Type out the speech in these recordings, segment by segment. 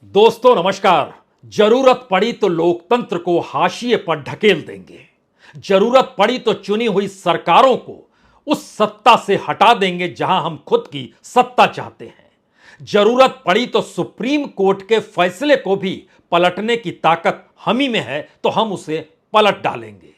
दोस्तों नमस्कार। जरूरत पड़ी तो लोकतंत्र को हाशिए पर ढकेल देंगे। जरूरत पड़ी तो चुनी हुई सरकारों को उस सत्ता से हटा देंगे जहां हम खुद की सत्ता चाहते हैं। जरूरत पड़ी तो सुप्रीम कोर्ट के फैसले को भी पलटने की ताकत हमी में है तो हम उसे पलट डालेंगे।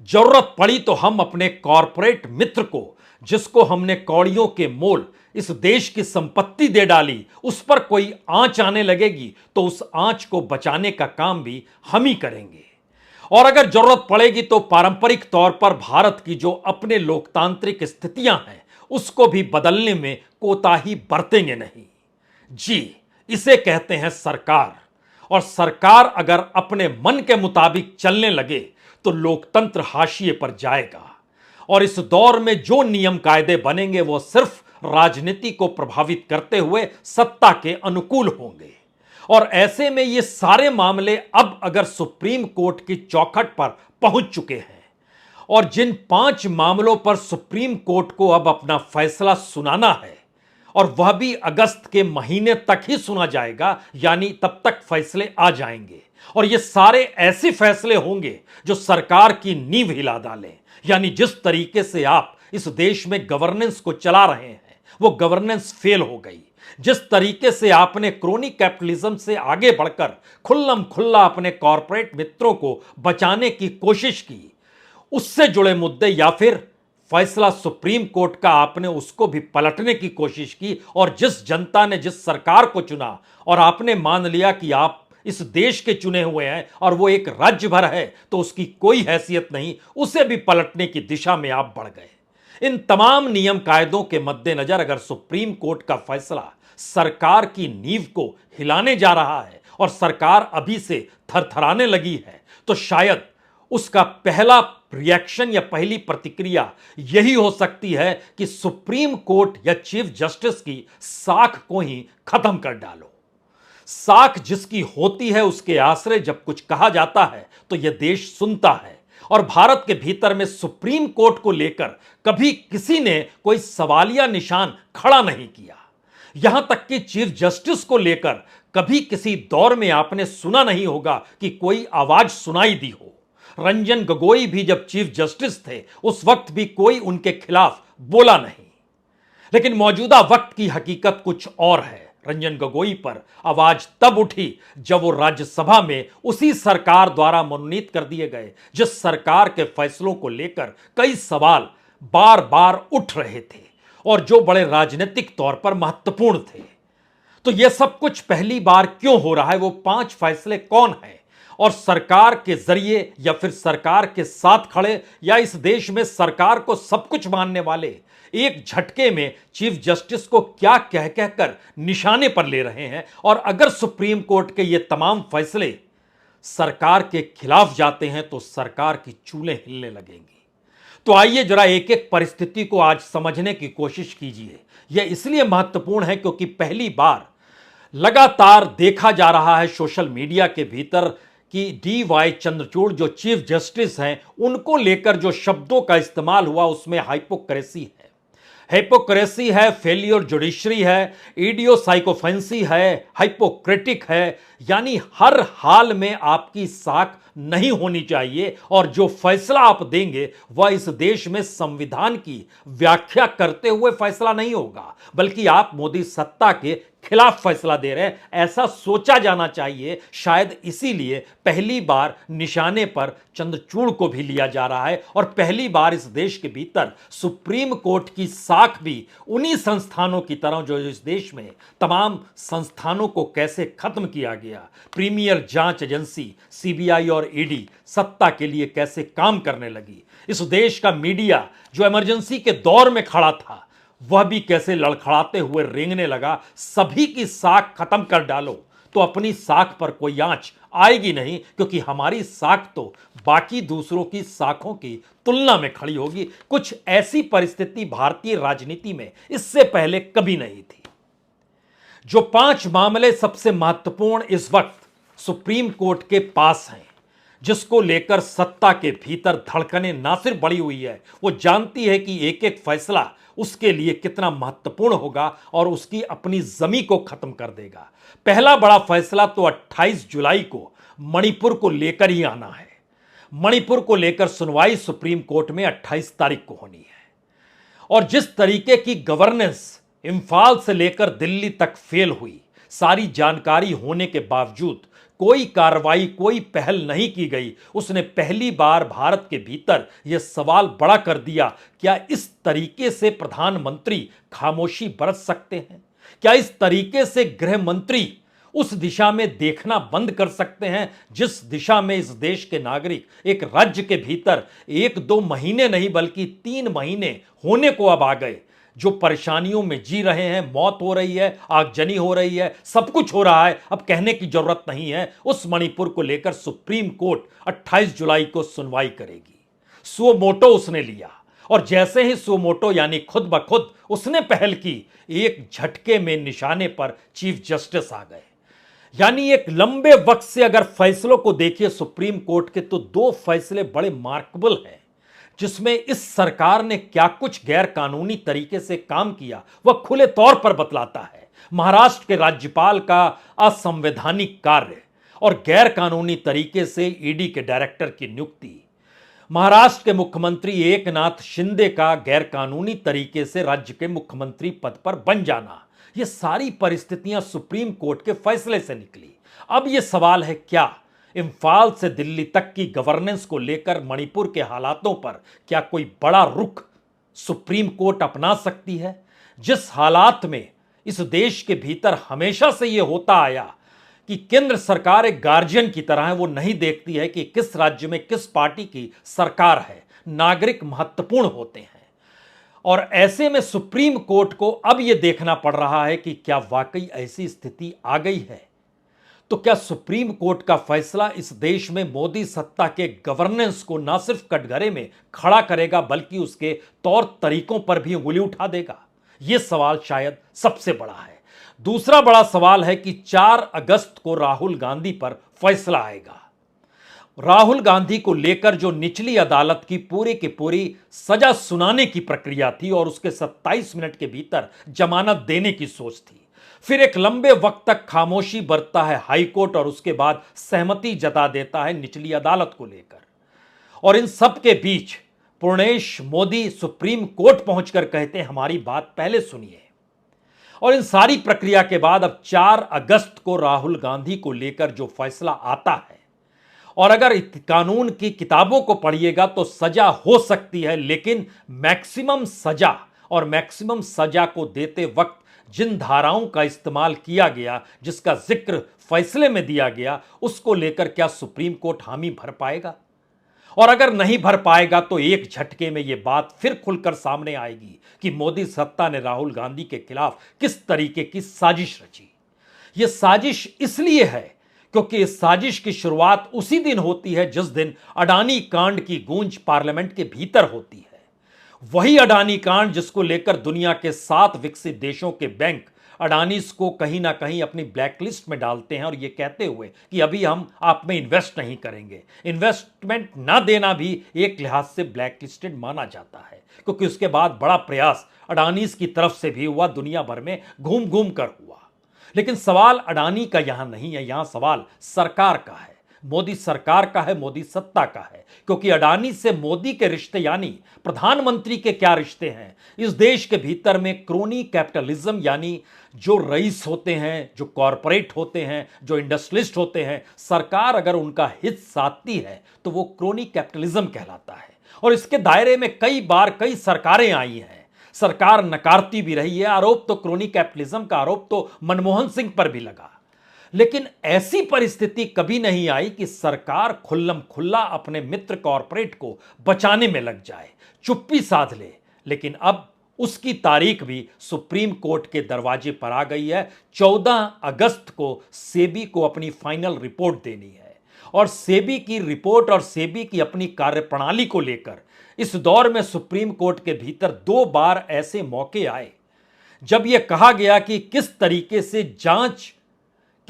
जरूरत पड़ी तो हम अपने कॉरपोरेट मित्र को, जिसको हमने कौड़ियों के मोल इस देश की संपत्ति दे डाली, उस पर कोई आंच आने लगेगी तो उस आंच को बचाने का काम भी हम ही करेंगे। और अगर जरूरत पड़ेगी तो पारंपरिक तौर पर भारत की जो अपने लोकतांत्रिक स्थितियां हैं उसको भी बदलने में कोताही बरतेंगे नहीं। जी, इसे कहते हैं सरकार। और सरकार अगर अपने मन के मुताबिक चलने लगे तो लोकतंत्र हाशिए पर जाएगा। और इस दौर में जो नियम कायदे बनेंगे वो सिर्फ राजनीति को प्रभावित करते हुए सत्ता के अनुकूल होंगे। और ऐसे में ये सारे मामले अब अगर सुप्रीम कोर्ट की चौखट पर पहुंच चुके हैं और जिन 5 मामलों पर सुप्रीम कोर्ट को अब अपना फैसला सुनाना है और वह भी अगस्त के महीने तक ही सुना जाएगा, यानी तब तक फैसले आ जाएंगे। और ये सारे ऐसे फैसले होंगे जो सरकार की नींव हिला डालें। यानी जिस तरीके से आप इस देश में गवर्नेंस को चला रहे हैं वो गवर्नेंस फेल हो गई। जिस तरीके से आपने क्रोनी कैपिटलिज्म से आगे बढ़कर खुल्लम खुल्ला अपने कॉरपोरेट मित्रों को बचाने की कोशिश की, उससे जुड़े मुद्दे या फिर फैसला सुप्रीम कोर्ट का आपने उसको भी पलटने की कोशिश की। और जिस जनता ने जिस सरकार को चुना और आपने मान लिया कि आप इस देश के चुने हुए हैं और वो एक राज्य भर है तो उसकी कोई हैसियत नहीं, उसे भी पलटने की दिशा में आप बढ़ गए। इन तमाम नियम कायदों के मद्देनजर अगर सुप्रीम कोर्ट का फैसला सरकार की नींव को हिलाने जा रहा है और सरकार अभी से थरथराने लगी है तो शायद उसका पहला रिएक्शन या पहली प्रतिक्रिया यही हो सकती है कि सुप्रीम कोर्ट या चीफ जस्टिस की साख को ही खत्म कर डालो। साख जिसकी होती है उसके आश्रय जब कुछ कहा जाता है तो यह देश सुनता है। और भारत के भीतर में सुप्रीम कोर्ट को लेकर कभी किसी ने कोई सवालिया निशान खड़ा नहीं किया। यहां तक कि चीफ जस्टिस को लेकर कभी किसी दौर में आपने सुना नहीं होगा कि कोई आवाज सुनाई दी हो। रंजन गोगोई भी जब चीफ जस्टिस थे उस वक्त भी कोई उनके खिलाफ बोला नहीं। लेकिन मौजूदा वक्त की हकीकत कुछ और है। रंजन गोगोई पर आवाज तब उठी जब वो राज्यसभा में उसी सरकार द्वारा मनोनीत कर दिए गए जिस सरकार के फैसलों को लेकर कई सवाल बार बार उठ रहे थे और जो बड़े राजनीतिक तौर पर महत्वपूर्ण थे। तो यह सब कुछ पहली बार क्यों हो रहा है, वो 5 फैसले कौन हैं और सरकार के जरिए या फिर सरकार के साथ खड़े या इस देश में सरकार को सब कुछ मानने वाले एक झटके में चीफ जस्टिस को क्या कह कहकर निशाने पर ले रहे हैं। और अगर सुप्रीम कोर्ट के ये तमाम फैसले सरकार के खिलाफ जाते हैं तो सरकार की चूलें हिलने लगेंगी। तो आइए जरा एक एक परिस्थिति को आज समझने की कोशिश कीजिए। यह इसलिए महत्वपूर्ण है क्योंकि पहली बार लगातार देखा जा रहा है सोशल मीडिया के भीतर कि डी.वाई. चंद्रचूड़ जो चीफ जस्टिस हैं उनको लेकर जो शब्दों का इस्तेमाल हुआ उसमें हाइपोक्रेसी है, फेलियर जुडिशरी है, इडियोसाइकोफेंसी है, हाइपोक्रेटिक है। यानी हर हाल में आपकी साख नहीं होनी चाहिए और जो फैसला आप देंगे वह इस देश में संविधान की व्याख्या करते हुए फैसला नहीं होगा, बल्कि आप मोदी सत्ता के खिलाफ फैसला दे रहे हैं, ऐसा सोचा जाना चाहिए। शायद इसीलिए पहली बार निशाने पर चंद्रचूड़ को भी लिया जा रहा है और पहली बार इस देश के भीतर सुप्रीम कोर्ट की साख भी उन्हीं संस्थानों की तरह जो इस देश में तमाम संस्थानों को कैसे खत्म किया गया, प्रीमियर जांच एजेंसी सीबीआई और ईडी सत्ता के लिए कैसे काम करने लगी, इस देश का मीडिया जो इमरजेंसी के दौर में खड़ा था वह भी कैसे लड़खड़ाते हुए रेंगने लगा। सभी की साख खत्म कर डालो तो अपनी साख पर कोई आंच आएगी नहीं, क्योंकि हमारी साख तो बाकी दूसरों की साखों की तुलना में खड़ी होगी। कुछ ऐसी परिस्थिति भारतीय राजनीति में इससे पहले कभी नहीं थी। जो 5 मामले सबसे महत्वपूर्ण इस वक्त सुप्रीम कोर्ट के पास हैं, जिसको लेकर सत्ता के भीतर धड़कनें ना सिर्फ बढ़ी हुई है, वो जानती है कि एक एक फैसला उसके लिए कितना महत्वपूर्ण होगा और उसकी अपनी जमी को खत्म कर देगा। पहला बड़ा फैसला तो 28 जुलाई को मणिपुर को लेकर ही आना है। मणिपुर को लेकर सुनवाई सुप्रीम कोर्ट में 28 तारीख को होनी है। और जिस तरीके की गवर्नेंस इंफाल से लेकर दिल्ली तक फेल हुई, सारी जानकारी होने के बावजूद कोई कार्रवाई, कोई पहल नहीं की गई, उसने पहली बार भारत के भीतर यह सवाल बड़ा कर दिया, क्या इस तरीके से प्रधानमंत्री खामोशी बरत सकते हैं? क्या इस तरीके से गृह मंत्री उस दिशा में देखना बंद कर सकते हैं जिस दिशा में इस देश के नागरिक एक राज्य के भीतर 1-2 महीने नहीं बल्कि 3 महीने होने को अब आ गए, जो परेशानियों में जी रहे हैं, मौत हो रही है, आगजनी हो रही है, सब कुछ हो रहा है, अब कहने की जरूरत नहीं है। उस मणिपुर को लेकर सुप्रीम कोर्ट 28 जुलाई को सुनवाई करेगी। सुओ मोटो उसने लिया और जैसे ही सुओ मोटो यानी खुद ब खुद उसने पहल की, एक झटके में निशाने पर चीफ जस्टिस आ गए। यानी एक लंबे वक्त से अगर फैसलों को देखिए सुप्रीम कोर्ट के, तो 2 फैसले बड़े मार्केबल हैं, जिसमें इस सरकार ने क्या कुछ गैर कानूनी तरीके से काम किया वह खुले तौर पर बतलाता है। महाराष्ट्र के राज्यपाल का असंवैधानिक कार्य और गैर कानूनी तरीके से ईडी के डायरेक्टर की नियुक्ति, महाराष्ट्र के मुख्यमंत्री एकनाथ शिंदे का गैर कानूनी तरीके से राज्य के मुख्यमंत्री पद पर बन जाना, ये सारी परिस्थितियां सुप्रीम कोर्ट के फैसले से निकली। अब यह सवाल है, क्या इंफाल से दिल्ली तक की गवर्नेंस को लेकर मणिपुर के हालातों पर क्या कोई बड़ा रुख सुप्रीम कोर्ट अपना सकती है? जिस हालात में इस देश के भीतर हमेशा से यह होता आया कि केंद्र सरकार एक गार्जियन की तरह है, वो नहीं देखती है कि किस राज्य में किस पार्टी की सरकार है, नागरिक महत्वपूर्ण होते हैं। और ऐसे में सुप्रीम कोर्ट को अब यह देखना पड़ रहा है कि क्या वाकई ऐसी स्थिति आ गई है, तो क्या सुप्रीम कोर्ट का फैसला इस देश में मोदी सत्ता के गवर्नेंस को न सिर्फ कटघरे में खड़ा करेगा बल्कि उसके तौर तरीकों पर भी उंगली उठा देगा? यह सवाल शायद सबसे बड़ा है। दूसरा बड़ा सवाल है कि 4 अगस्त को राहुल गांधी पर फैसला आएगा। राहुल गांधी को लेकर जो निचली अदालत की पूरी सजा सुनाने की प्रक्रिया थी और उसके 27 मिनट के भीतर जमानत देने की सोच थी, फिर एक लंबे वक्त तक खामोशी बरतता है हाईकोर्ट और उसके बाद सहमति जता देता है निचली अदालत को लेकर। और इन सब के बीच पूर्णेश मोदी सुप्रीम कोर्ट पहुंचकर कहते हैं हमारी बात पहले सुनिए। और इन सारी प्रक्रिया के बाद अब 4 अगस्त को राहुल गांधी को लेकर जो फैसला आता है, और अगर कानून की किताबों को पढ़िएगा तो सजा हो सकती है, लेकिन मैक्सिमम सजा और मैक्सिमम सजा को देते वक्त जिन धाराओं का इस्तेमाल किया गया, जिसका जिक्र फैसले में दिया गया, उसको लेकर क्या सुप्रीम कोर्ट हामी भर पाएगा? और अगर नहीं भर पाएगा तो एक झटके में यह बात फिर खुलकर सामने आएगी कि मोदी सत्ता ने राहुल गांधी के खिलाफ किस तरीके की साजिश रची। यह साजिश इसलिए है क्योंकि इस साजिश की शुरुआत उसी दिन होती है जिस दिन अडानी कांड की गूंज पार्लियामेंट के भीतर होती है। वही अडानी कांड जिसको लेकर दुनिया के 7 विकसित देशों के बैंक अडानीज को कहीं ना कहीं अपनी ब्लैकलिस्ट में डालते हैं और यह कहते हुए कि अभी हम आप में इन्वेस्ट नहीं करेंगे। इन्वेस्टमेंट ना देना भी एक लिहाज से ब्लैकलिस्टेड माना जाता है, क्योंकि उसके बाद बड़ा प्रयास अडानीज की तरफ से भी हुआ, दुनिया भर में घूम घूम कर हुआ। लेकिन सवाल अडानी का यहां नहीं है, यहां सवाल सरकार का है, मोदी सरकार का है, मोदी सत्ता का है। क्योंकि अडानी से मोदी के रिश्ते यानी प्रधानमंत्री के क्या रिश्ते हैं? इस देश के भीतर में क्रोनी कैपिटलिज्म यानी जो रईस होते हैं, जो कॉरपोरेट होते हैं, जो इंडस्ट्रियलिस्ट होते हैं, सरकार अगर उनका हित साधती है तो वो क्रोनी कैपिटलिज्म कहलाता है। और इसके दायरे में कई बार कई सरकारें आई हैं, सरकार नकारती भी रही है। आरोप तो क्रोनी कैपिटलिज्म का आरोप तो मनमोहन सिंह पर भी लगा, लेकिन ऐसी परिस्थिति कभी नहीं आई कि सरकार खुल्लम खुल्ला अपने मित्र कॉरपोरेट को बचाने में लग जाए, चुप्पी साध ले। लेकिन अब उसकी तारीख भी सुप्रीम कोर्ट के दरवाजे पर आ गई है। 14 अगस्त को सेबी को अपनी फाइनल रिपोर्ट देनी है और सेबी की रिपोर्ट और सेबी की अपनी कार्यप्रणाली को लेकर इस दौर में सुप्रीम कोर्ट के भीतर 2 बार ऐसे मौके आए जब यह कहा गया कि किस तरीके से जांच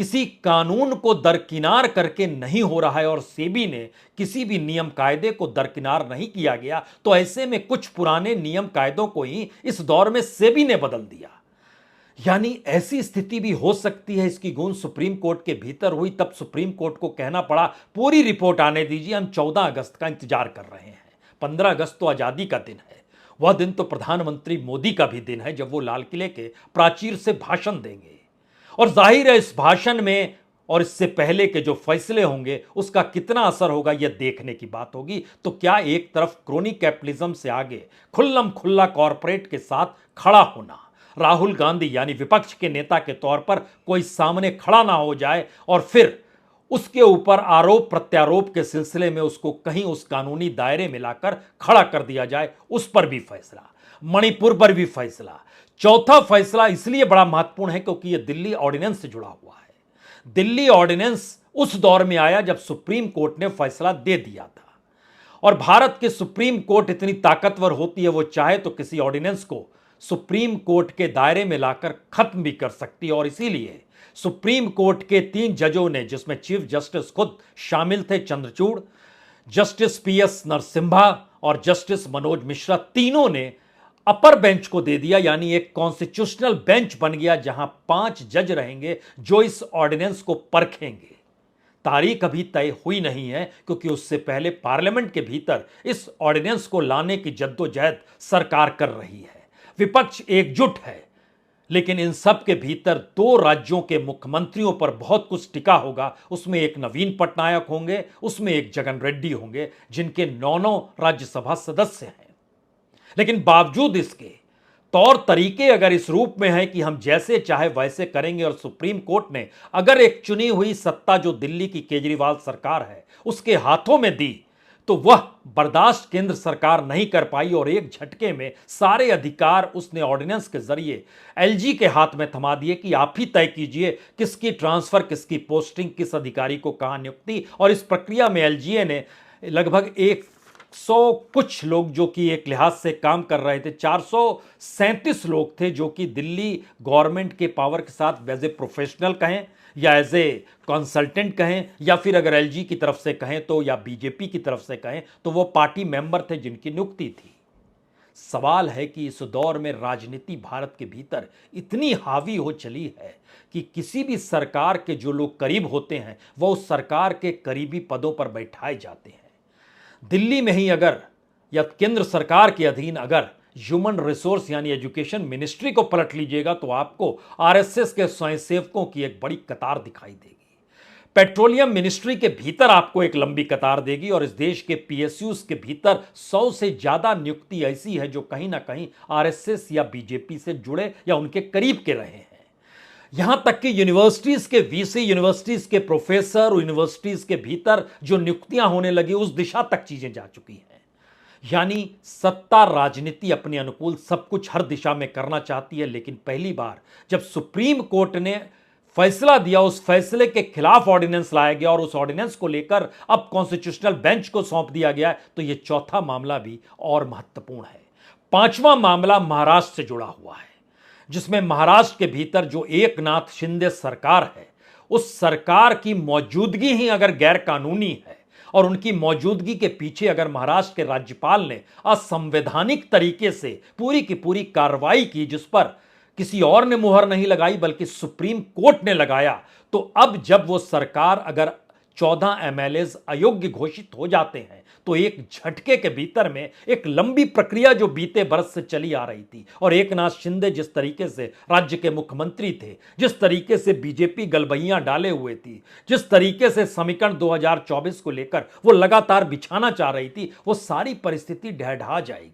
किसी कानून को दरकिनार करके नहीं हो रहा है और सेबी ने किसी भी नियम कायदे को दरकिनार नहीं किया गया, तो ऐसे में कुछ पुराने नियम कायदों को ही इस दौर में सेबी ने बदल दिया। यानी ऐसी स्थिति भी हो सकती है। इसकी गूंज सुप्रीम कोर्ट के भीतर हुई, तब सुप्रीम कोर्ट को कहना पड़ा पूरी रिपोर्ट आने दीजिए, हम 14 अगस्त का इंतजार कर रहे हैं। 15 अगस्त तो आजादी का दिन है, वह दिन तो प्रधानमंत्री मोदी का भी दिन है जब वो लाल किले के प्राचीर से भाषण देंगे। और जाहिर है इस भाषण में और इससे पहले के जो फैसले होंगे उसका कितना असर होगा यह देखने की बात होगी। तो क्या एक तरफ क्रोनी कैपिटलिज्म से आगे खुल्लम खुल्ला कॉरपोरेट के साथ खड़ा होना, राहुल गांधी यानी विपक्ष के नेता के तौर पर कोई सामने खड़ा ना हो जाए और फिर उसके ऊपर आरोप प्रत्यारोप के सिलसिले में उसको कहीं उस कानूनी दायरे में लाकर खड़ा कर दिया जाए, उस पर भी फैसला, मणिपुर पर भी फैसला। चौथा फैसला इसलिए बड़ा महत्वपूर्ण है क्योंकि यह दिल्ली ऑर्डिनेंस से जुड़ा हुआ है। दिल्ली ऑर्डिनेंस उस दौर में आया जब सुप्रीम कोर्ट ने फैसला दे दिया था, और भारत की सुप्रीम कोर्ट इतनी ताकतवर होती है, वो चाहे तो किसी ऑर्डिनेंस को सुप्रीम कोर्ट के दायरे में लाकर खत्म भी कर सकती है। और इसीलिए सुप्रीम कोर्ट के 3 जजों ने, जिसमें चीफ जस्टिस खुद शामिल थे चंद्रचूड़, जस्टिस PS नरसिम्हा और जस्टिस मनोज मिश्रा, तीनों ने अपर बेंच को दे दिया। यानी एक कॉन्स्टिट्यूशनल बेंच बन गया जहां 5 जज रहेंगे जो इस ऑर्डिनेंस को परखेंगे। तारीख अभी तय हुई नहीं है क्योंकि उससे पहले पार्लियामेंट के भीतर इस ऑर्डिनेंस को लाने की जद्दोजहद सरकार कर रही है। विपक्ष एकजुट है, लेकिन इन सब के भीतर 2 राज्यों के मुख्यमंत्रियों पर बहुत कुछ टिका होगा। उसमें एक नवीन पटनायक होंगे, उसमें एक जगन रेड्डी होंगे, जिनके 9 राज्यसभा सदस्य हैं। लेकिन बावजूद इसके तौर तरीके अगर इस रूप में है कि हम जैसे चाहे वैसे करेंगे, और सुप्रीम कोर्ट ने अगर एक चुनी हुई सत्ता जो दिल्ली की केजरीवाल सरकार है उसके हाथों में दी, तो वह बर्दाश्त केंद्र सरकार नहीं कर पाई और एक झटके में सारे अधिकार उसने ऑर्डिनेंस के जरिए LG के हाथ में थमा दिए कि आप ही तय कीजिए किसकी ट्रांसफर, किसकी पोस्टिंग, किस अधिकारी को कहां नियुक्ति। और इस प्रक्रिया में LGA ने लगभग 100 कुछ लोग जो कि एक लिहाज से काम कर रहे थे, 437 लोग थे जो कि दिल्ली गवर्नमेंट के पावर के साथ एज ए प्रोफेशनल कहें या एज ए कंसल्टेंट कहें या फिर अगर LG की तरफ से कहें तो, या बीजेपी की तरफ से कहें तो वो पार्टी मेंबर थे जिनकी नियुक्ति थी। सवाल है कि इस दौर में राजनीति भारत के भीतर इतनी हावी हो चली है कि किसी भी सरकार के जो लोग करीब होते हैं वह उस सरकार के करीबी पदों पर बैठाए जाते हैं। दिल्ली में ही अगर या केंद्र सरकार के अधीन अगर ह्यूमन रिसोर्स यानी एजुकेशन मिनिस्ट्री को पलट लीजिएगा तो आपको RSS के स्वयंसेवकों की एक बड़ी कतार दिखाई देगी। पेट्रोलियम मिनिस्ट्री के भीतर आपको एक लंबी कतार देगी, और इस देश के PSUs के भीतर 100 से ज्यादा नियुक्ति ऐसी है जो कहीं ना कहीं RSS या बीजेपी से जुड़े या उनके करीब के रहे हैं। यहां तक कि यूनिवर्सिटीज के VC, यूनिवर्सिटीज के प्रोफेसर, यूनिवर्सिटीज के भीतर जो नियुक्तियां होने लगी उस दिशा तक चीजें जा चुकी हैं। यानी सत्ता राजनीति अपने अनुकूल सब कुछ हर दिशा में करना चाहती है, लेकिन पहली बार जब सुप्रीम कोर्ट ने फैसला दिया, उस फैसले के खिलाफ ऑर्डिनेंस लाया गया और उस ऑर्डिनेंस को लेकर अब कॉन्स्टिट्यूशनल बेंच को सौंप दिया गया, तो यह चौथा मामला भी और महत्वपूर्ण है। 5वां मामला महाराष्ट्र से जुड़ा हुआ है, जिसमें महाराष्ट्र के भीतर जो एकनाथ शिंदे सरकार है, उस सरकार की मौजूदगी ही अगर गैर कानूनी है और उनकी मौजूदगी के पीछे अगर महाराष्ट्र के राज्यपाल ने असंवैधानिक तरीके से पूरी की पूरी कार्रवाई की, जिस पर किसी और ने मुहर नहीं लगाई बल्कि सुप्रीम कोर्ट ने लगाया, तो अब जब वो सरकार अगर 14 MLAs अयोग्य घोषित हो जाते हैं तो एक झटके के भीतर में एक लंबी प्रक्रिया जो बीते बरस से चली आ रही थी, और एकनाथ शिंदे जिस तरीके से राज्य के मुख्यमंत्री थे, जिस तरीके से बीजेपी गलबैयां डाले हुए थी, जिस तरीके से समीकरण 2024 को लेकर वो लगातार बिछाना चाह रही थी, वो सारी परिस्थिति ढह जाएगी।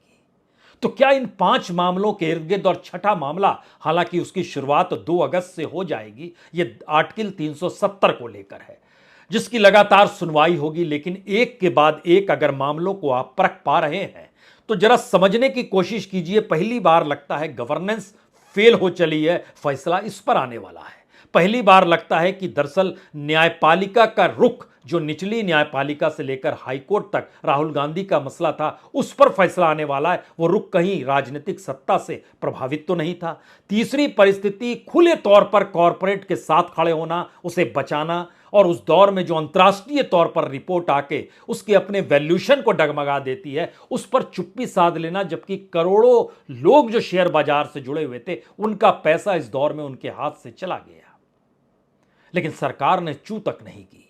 तो क्या इन 5 मामलों के इर्द गिर्द, और छठा मामला हालांकि उसकी शुरुआत 2 अगस्त से हो जाएगी, ये आर्टिकल 370 को लेकर है जिसकी लगातार सुनवाई होगी, लेकिन एक के बाद एक अगर मामलों को आप परख पा रहे हैं तो जरा समझने की कोशिश कीजिए। पहली बार लगता है गवर्नेंस फेल हो चली है, फैसला इस पर आने वाला है। पहली बार लगता है कि दरअसल न्यायपालिका का रुख जो निचली न्यायपालिका से लेकर हाईकोर्ट तक राहुल गांधी का मसला था, उस पर फैसला आने वाला है, वो रुख कहीं राजनीतिक सत्ता से प्रभावित तो नहीं था। तीसरी परिस्थिति, खुले तौर पर कॉरपोरेट के साथ खड़े होना, उसे बचाना, और उस दौर में जो अंतर्राष्ट्रीय तौर पर रिपोर्ट आके उसके अपने वैल्यूएशन को डगमगा देती है, उस पर चुप्पी साध लेना, जबकि करोड़ों लोग जो शेयर बाजार से जुड़े हुए थे, उनका पैसा इस दौर में उनके हाथ से चला गया। लेकिन सरकार ने चू तक नहीं की,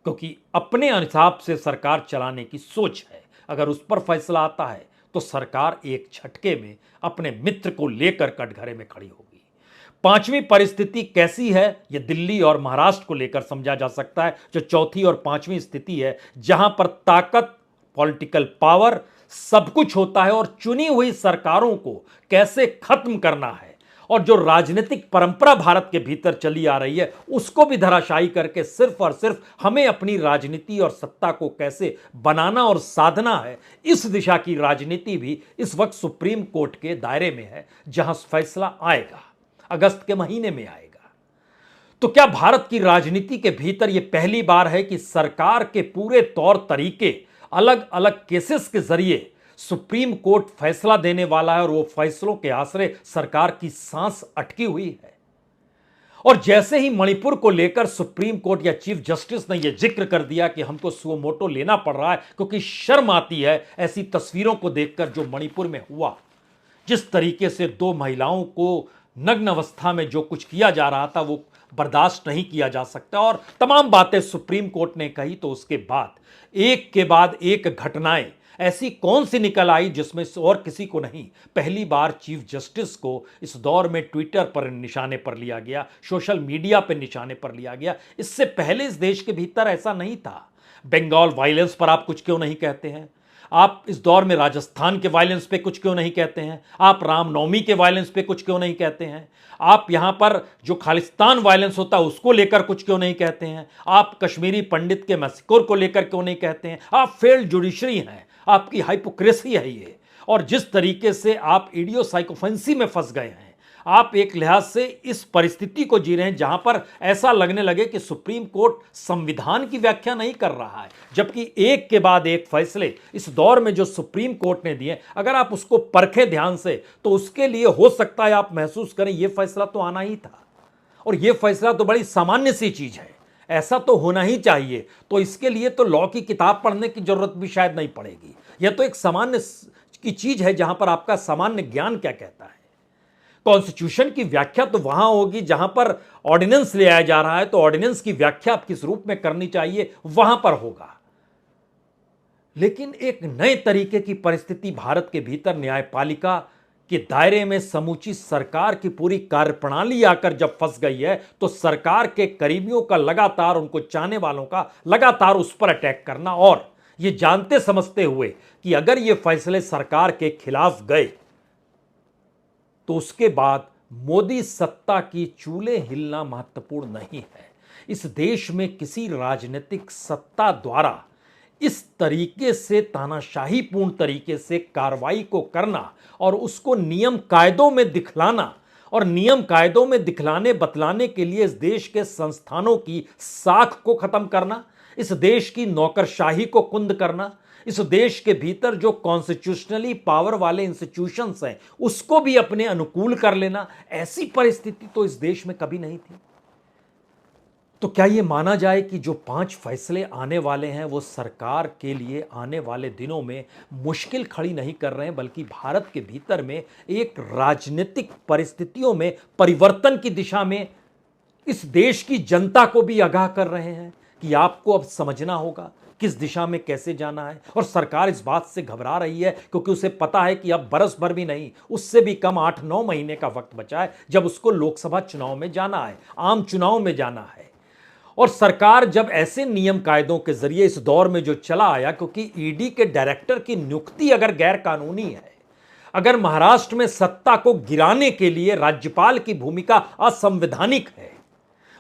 क्योंकि अपने हिसाब से सरकार चलाने की सोच है। अगर उस पर फैसला आता है तो सरकार एक झटके में अपने मित्र को लेकर कटघरे में खड़ी होगी। पांचवी परिस्थिति कैसी है, यह दिल्ली और महाराष्ट्र को लेकर समझा जा सकता है, जो चौथी और पांचवी स्थिति है, जहां पर ताकत, पॉलिटिकल पावर सब कुछ होता है और चुनी हुई सरकारों को कैसे खत्म करना है, और जो राजनीतिक परंपरा भारत के भीतर चली आ रही है उसको भी धराशायी करके सिर्फ और सिर्फ हमें अपनी राजनीति और सत्ता को कैसे बनाना और साधना है, इस दिशा की राजनीति भी इस वक्त सुप्रीम कोर्ट के दायरे में है, जहां फैसला आएगा, अगस्त के महीने में आएगा। तो क्या भारत की राजनीति के भीतर यह पहली बार है कि सरकार के पूरे तौर तरीके अलग अलग केसेस के जरिए सुप्रीम कोर्ट फैसला देने वाला है, और वो फैसलों के आसरे सरकार की सांस अटकी हुई है? और जैसे ही मणिपुर को लेकर सुप्रीम कोर्ट या चीफ जस्टिस ने यह जिक्र कर दिया कि हमको सुओ मोटो लेना पड़ रहा है, क्योंकि शर्म आती है ऐसी तस्वीरों को देखकर जो मणिपुर में हुआ, जिस तरीके से दो महिलाओं को नग्न अवस्था में जो कुछ किया जा रहा था, वो बर्दाश्त नहीं किया जा सकता, और तमाम बातें सुप्रीम कोर्ट ने कही। तो उसके बाद एक के बाद एक घटनाएं ऐसी कौन सी निकल आई जिसमें और किसी को नहीं, पहली बार चीफ जस्टिस को इस दौर में ट्विटर पर निशाने पर लिया गया, सोशल मीडिया पर निशाने पर लिया गया। इससे पहले इस देश के भीतर ऐसा नहीं था। बंगाल वायलेंस पर आप कुछ क्यों नहीं कहते हैं? आप इस दौर में राजस्थान के वायलेंस पे कुछ क्यों नहीं कहते हैं? आप रामनवमी के वायलेंस पे कुछ क्यों नहीं कहते हैं? आप यहां पर जो खालिस्तान वायलेंस होता है उसको लेकर कुछ क्यों नहीं कहते हैं? आप कश्मीरी पंडित के मैसेकर को लेकर क्यों नहीं कहते हैं? आप फेल्ड जुडिशरी हैं, आपकी हाइपोक्रेसी है ये, और जिस तरीके से आप इडियोसाइकोफेंसी में फंस गए हैं, आप एक लिहाज से इस परिस्थिति को जी रहे हैं जहां पर ऐसा लगने लगे कि सुप्रीम कोर्ट संविधान की व्याख्या नहीं कर रहा है, जबकि एक के बाद एक फैसले इस दौर में जो सुप्रीम कोर्ट ने दिए, अगर आप उसको परखें ध्यान से तो उसके लिए हो सकता है आप महसूस करें यह फैसला तो आना ही था, और यह फैसला तो बड़ी सामान्य सी चीज है, ऐसा तो होना ही चाहिए। तो इसके लिए तो लॉ की किताब पढ़ने की जरूरत भी शायद नहीं पड़ेगी। यह तो एक सामान्य की चीज है जहां पर आपका सामान्य ज्ञान क्या कहता है। कॉन्स्टिट्यूशन की व्याख्या तो वहां होगी जहां पर ऑर्डिनेंस ले आया जा रहा है, तो ऑर्डिनेंस की व्याख्या आप किस रूप में करनी चाहिए वहां पर होगा। लेकिन एक नए तरीके की परिस्थिति भारत के भीतर न्यायपालिका के दायरे में समूची सरकार की पूरी कार्यप्रणाली आकर जब फंस गई है, तो सरकार के करीबियों का लगातार, उनको चाहने वालों का लगातार उस पर अटैक करना, और ये जानते समझते हुए कि अगर ये फैसले सरकार के खिलाफ गए तो उसके बाद मोदी सत्ता की चूल्हे हिलना महत्वपूर्ण नहीं है। इस देश में किसी राजनीतिक सत्ता द्वारा इस तरीके से तानाशाहीपूर्ण तरीके से कार्रवाई को करना और उसको नियम कायदों में दिखलाना, और नियम कायदों में दिखलाने बतलाने के लिए इस देश के संस्थानों की साख को खत्म करना, इस देश की नौकरशाही को कुंद करना, इस देश के भीतर जो कॉन्स्टिट्यूशनली पावर वाले इंस्टीट्यूशंस हैं उसको भी अपने अनुकूल कर लेना, ऐसी परिस्थिति तो इस देश में कभी नहीं थी। तो क्या यह माना जाए कि जो 5 फैसले आने वाले हैं वो सरकार के लिए आने वाले दिनों में मुश्किल खड़ी नहीं कर रहे हैं, बल्कि भारत के भीतर में एक राजनीतिक परिस्थितियों में परिवर्तन की दिशा में इस देश की जनता को भी आगाह कर रहे हैं कि आपको अब समझना होगा किस दिशा में कैसे जाना है। और सरकार इस बात से घबरा रही है क्योंकि उसे पता है कि अब बरस भर भी नहीं, उससे भी कम 8-9 महीने का वक्त बचा है जब उसको लोकसभा चुनाव में जाना है, आम चुनाव में जाना है। और सरकार जब ऐसे नियम कायदों के जरिए इस दौर में जो चला आया, क्योंकि ईडी के डायरेक्टर की नियुक्ति अगर गैर कानूनी है, अगर महाराष्ट्र में सत्ता को गिराने के लिए राज्यपाल की भूमिका असंवैधानिक है,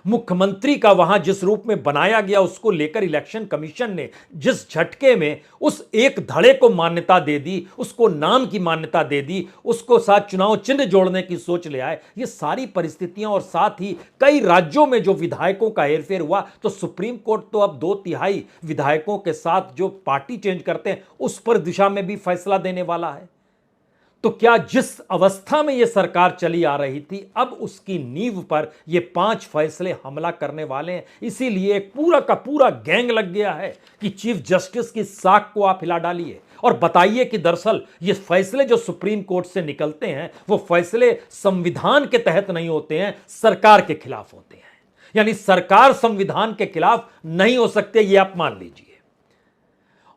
मुख्यमंत्री का वहां जिस रूप में बनाया गया उसको लेकर इलेक्शन कमीशन ने जिस झटके में उस एक धड़े को मान्यता दे दी, उसको नाम की मान्यता दे दी, उसको साथ चुनाव चिन्ह जोड़ने की सोच ले आए, ये सारी परिस्थितियां और साथ ही कई राज्यों में जो विधायकों का हेरफेर हुआ, तो सुप्रीम कोर्ट तो अब 2/3 विधायकों के साथ जो पार्टी चेंज करते हैं उस पर दिशा में भी फैसला देने वाला है। तो क्या जिस अवस्था में यह सरकार चली आ रही थी, अब उसकी नींव पर ये 5 फैसले हमला करने वाले हैं। इसीलिए एक पूरा का पूरा गैंग लग गया है कि चीफ जस्टिस की साख को आप हिला डालिए और बताइए कि दरअसल ये फैसले जो सुप्रीम कोर्ट से निकलते हैं वो फैसले संविधान के तहत नहीं होते हैं, सरकार के खिलाफ होते हैं। यानी सरकार संविधान के खिलाफ नहीं हो सकते, ये आप मान लीजिए।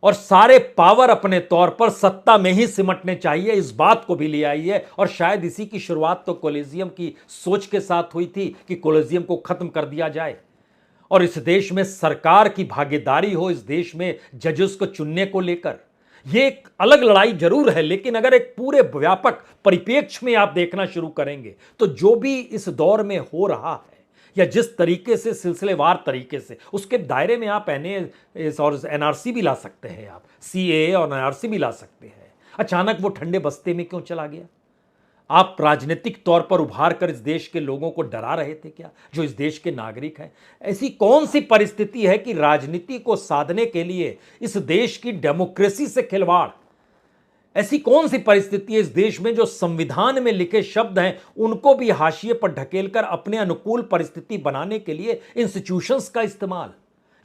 और सारे पावर अपने तौर पर सत्ता में ही सिमटने चाहिए, इस बात को भी ले आइए। और शायद इसी की शुरुआत तो कॉलेजियम की सोच के साथ हुई थी कि कॉलेजियम को खत्म कर दिया जाए और इस देश में सरकार की भागीदारी हो, इस देश में जजेस को चुनने को लेकर। यह एक अलग लड़ाई जरूर है, लेकिन अगर एक पूरे व्यापक परिप्रेक्ष्य में आप देखना शुरू करेंगे तो जो भी इस दौर में हो रहा है या जिस तरीके से सिलसिलेवार तरीके से, उसके दायरे में आप एनए और एनआरसी भी ला सकते हैं, आप सीएए और एनआरसी भी ला सकते हैं। अचानक वो ठंडे बस्ते में क्यों चला गया? आप राजनीतिक तौर पर उभार कर इस देश के लोगों को डरा रहे थे क्या, जो इस देश के नागरिक हैं? ऐसी कौन सी परिस्थिति है कि राजनीति को साधने के लिए इस देश की डेमोक्रेसी से खिलवाड़? ऐसी कौन सी परिस्थिति है इस देश में जो संविधान में लिखे शब्द हैं उनको भी हाशिए पर ढकेलकर अपने अनुकूल परिस्थिति बनाने के लिए इंस्टीट्यूशंस का इस्तेमाल?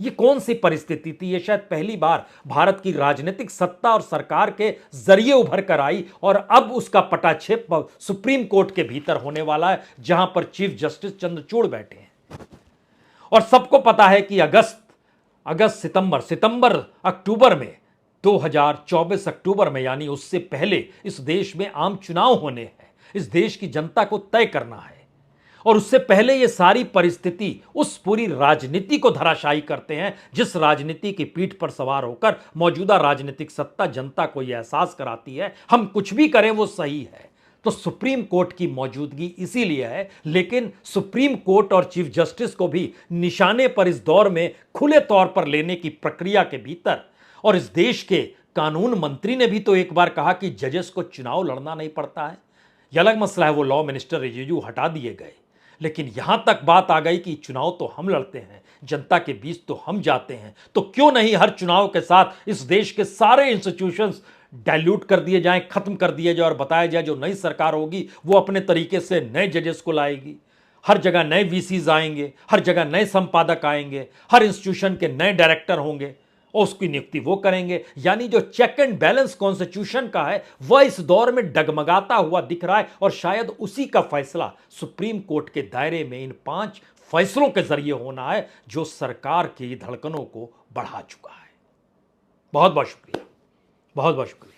ये कौन सी परिस्थिति थी? ये शायद पहली बार भारत की राजनीतिक सत्ता और सरकार के जरिए उभर कर आई और अब उसका पटाक्षेप सुप्रीम कोर्ट के भीतर होने वाला है, जहां पर चीफ जस्टिस चंद्रचूड़ बैठे हैं। और सबको पता है कि सितंबर अक्टूबर में 2024 अक्टूबर में, यानी उससे पहले इस देश में आम चुनाव होने हैं। इस देश की जनता को तय करना है और उससे पहले ये सारी परिस्थिति उस पूरी राजनीति को धराशायी करते हैं जिस राजनीति की पीठ पर सवार होकर मौजूदा राजनीतिक सत्ता जनता को यह एहसास कराती है हम कुछ भी करें वो सही है। तो सुप्रीम कोर्ट की मौजूदगी इसीलिए है, लेकिन सुप्रीम कोर्ट और चीफ जस्टिस को भी निशाने पर इस दौर में खुले तौर पर लेने की प्रक्रिया के भीतर, और इस देश के कानून मंत्री ने भी तो एक बार कहा कि जजेस को चुनाव लड़ना नहीं पड़ता है। यह अलग मसला है, वो लॉ मिनिस्टर रिजिजू हटा दिए गए, लेकिन यहां तक बात आ गई कि चुनाव तो हम लड़ते हैं, जनता के बीच तो हम जाते हैं, तो क्यों नहीं हर चुनाव के साथ इस देश के सारे इंस्टीट्यूशंस डाइल्यूट कर दिए जाएं, खत्म कर दिए जाए और बताया जाए जो नई सरकार होगी वो अपने तरीके से नए जजेस को लाएगी। हर जगह नए वीसीज आएंगे, हर जगह नए संपादक आएंगे, हर इंस्टीट्यूशन के नए डायरेक्टर होंगे और उसकी नियुक्ति वो करेंगे। यानी जो चेक एंड बैलेंस कॉन्स्टिट्यूशन का है वह इस दौर में डगमगाता हुआ दिख रहा है और शायद उसी का फैसला सुप्रीम कोर्ट के दायरे में इन 5 फैसलों के जरिए होना है जो सरकार की धड़कनों को बढ़ा चुका है। बहुत बहुत शुक्रिया, बहुत बहुत शुक्रिया।